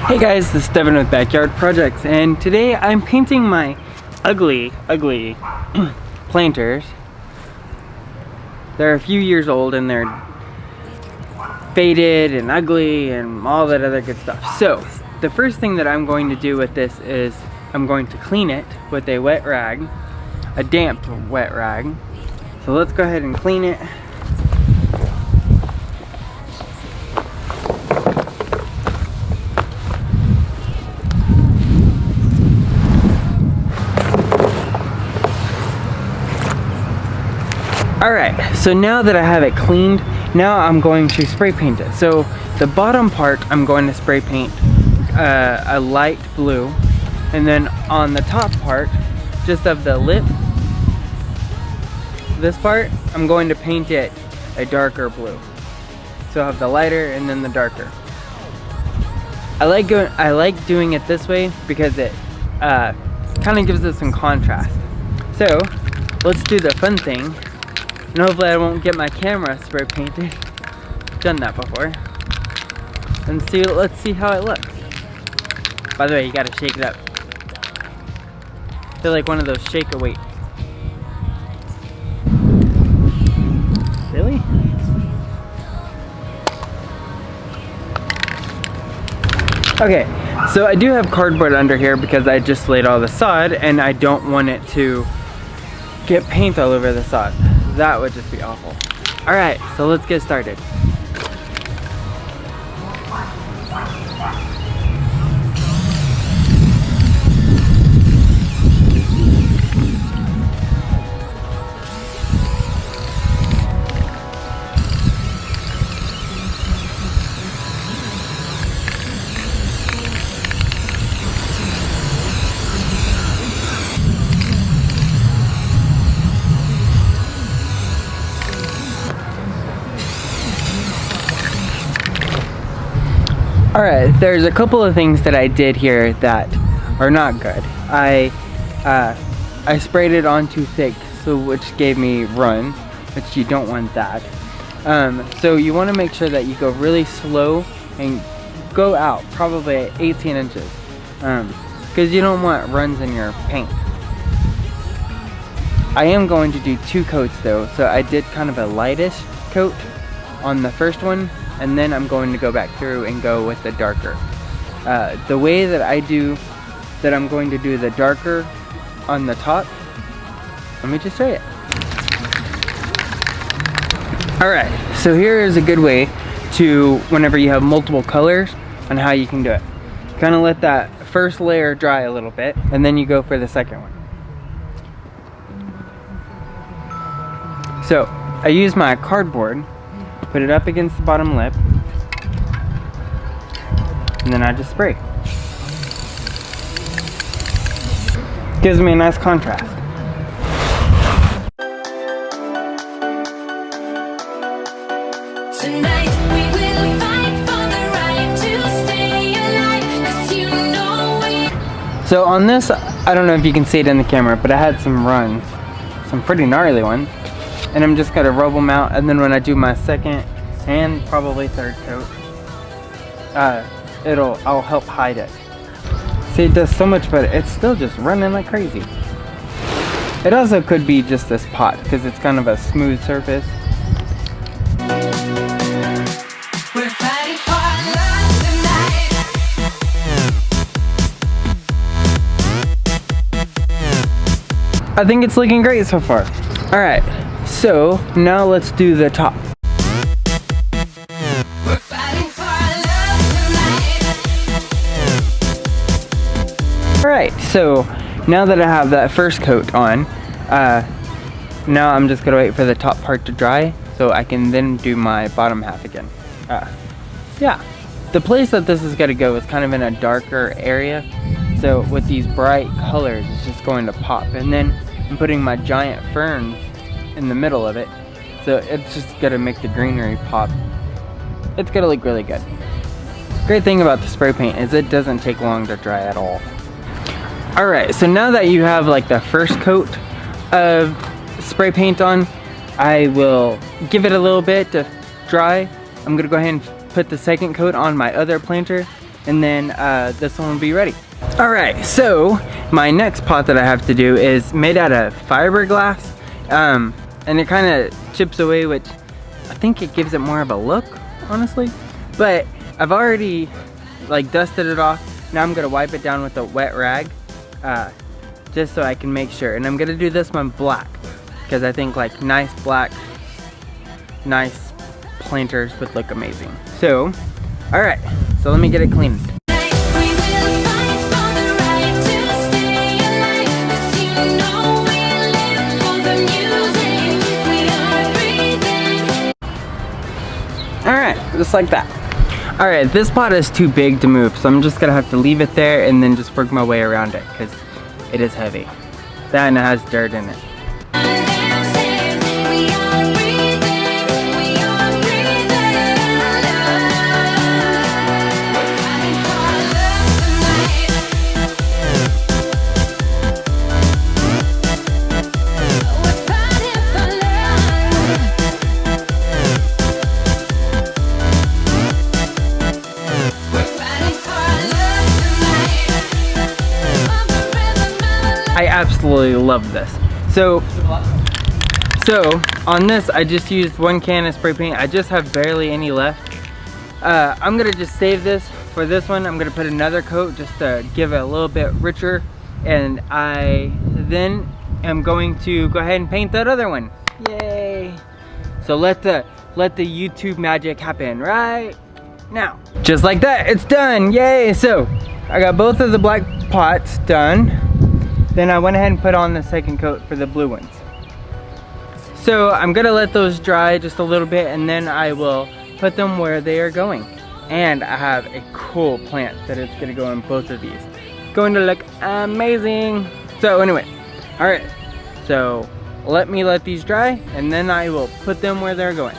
Hey guys, this is Devin with Backyard Projects, and today I'm painting my ugly planters. They're a few years old and they're faded and ugly and all that other good stuff. So the first thing that I'm going to do with this is I'm going to clean it with a wet rag, a damp wet rag. So let's go ahead and clean it. Alright, so now that I have it cleaned, now I'm going to spray paint it. So the bottom part I'm going to spray paint a light blue, and then on the top part, just of the lip, this part, I'm going to paint it a darker blue. So I have the lighter and then the darker. I like doing it this way because it kind of gives it some contrast. So let's do the fun thing. And hopefully I won't get my camera spray painted. I've done that before. And let's see how it looks. By the way, you gotta shake it up. I feel like one of those shake-a-weights. Really? Okay, so I do have cardboard under here because I just laid all the sod and I don't want it to get paint all over the sod. That would just be awful. Alright, so let's get started. Alright, there's a couple of things that I did here that are not good. I sprayed it on too thick, so which gave me run, which you don't want that. So you want to make sure that you go really slow and go out, probably at 18 inches, because you don't want runs in your paint. I am going to do 2 coats though, so I did kind of a lightish coat on the first one, and then I'm going to go back through and go with the darker. The way that I'm going to do the darker on the top, let me just show you. Alright, so here is a good way to, whenever you have multiple colors, on how you can do it. Kind of let that first layer dry a little bit, and then you go for the second one. So, I use my cardboard, put it up against the bottom lip, and then I just spray. Gives me a nice contrast. Tonight we will fight for the right to stay alive, 'cause you know So on this, I don't know if you can see it in the camera, but I had some runs, some pretty gnarly ones. And I'm just gonna rub them out, and then when I do my second and probably third coat, I'll help hide it. See, it does so much better. It's still just running like crazy. It also could be just this pot because it's kind of a smooth surface. we're fighting for our love tonight. I think it's looking great so far. All right, so now let's do the top. We're fighting for our love tonight. Alright, so now that I have that first coat on, now I'm just gonna wait for the top part to dry so I can then do my bottom half again. Yeah, the place that this is gonna go is kind of in a darker area, so with these bright colors it's just going to pop. And then I'm putting my giant ferns in the middle of it, so it's just gonna make the greenery pop. It's gonna look really good. Great thing about the spray paint is it doesn't take long to dry at all. Alright, so now that you have like the first coat of spray paint on, I will give it a little bit to dry. I'm gonna go ahead and put the second coat on my other planter, and then this one will be ready. All right, so my next pot that I have to do is made out of fiberglass, and it kind of chips away, which I think it gives it more of a look, honestly. But I've already like dusted it off. Now I'm gonna wipe it down with a wet rag, just so I can make sure. And I'm gonna do this one black, because I think like nice black, nice planters would look amazing. So, all right, so let me get it cleaned. We will fight for the right to stay alive, 'cause you know we live for the music. We are breathing. All right, just like that. All right, this pot is too big to move, so I'm just gonna have to leave it there and then just work my way around it, because it is heavy. That and it has dirt in it. We are breathing. We are breathing. We're fighting for love tonight. We're fighting for love. We're fighting for love tonight. On the rhythm of love. I absolutely love this. So on this, I just used 1 can of spray paint. I just have barely any left. I'm gonna just save this for this one. I'm gonna put another coat just to give it a little bit richer. And I then am going to go ahead and paint that other one. Yay! So let the YouTube magic happen right now. Just like that, it's done, yay! So I got both of the black pots done. Then I went ahead and put on the second coat for the blue ones. So I'm gonna let those dry just a little bit, and then I will put them where they are going. And I have a cool plant that is gonna go in both of these. It's going to look amazing. So anyway, all right. So let these dry, and then I will put them where they're going.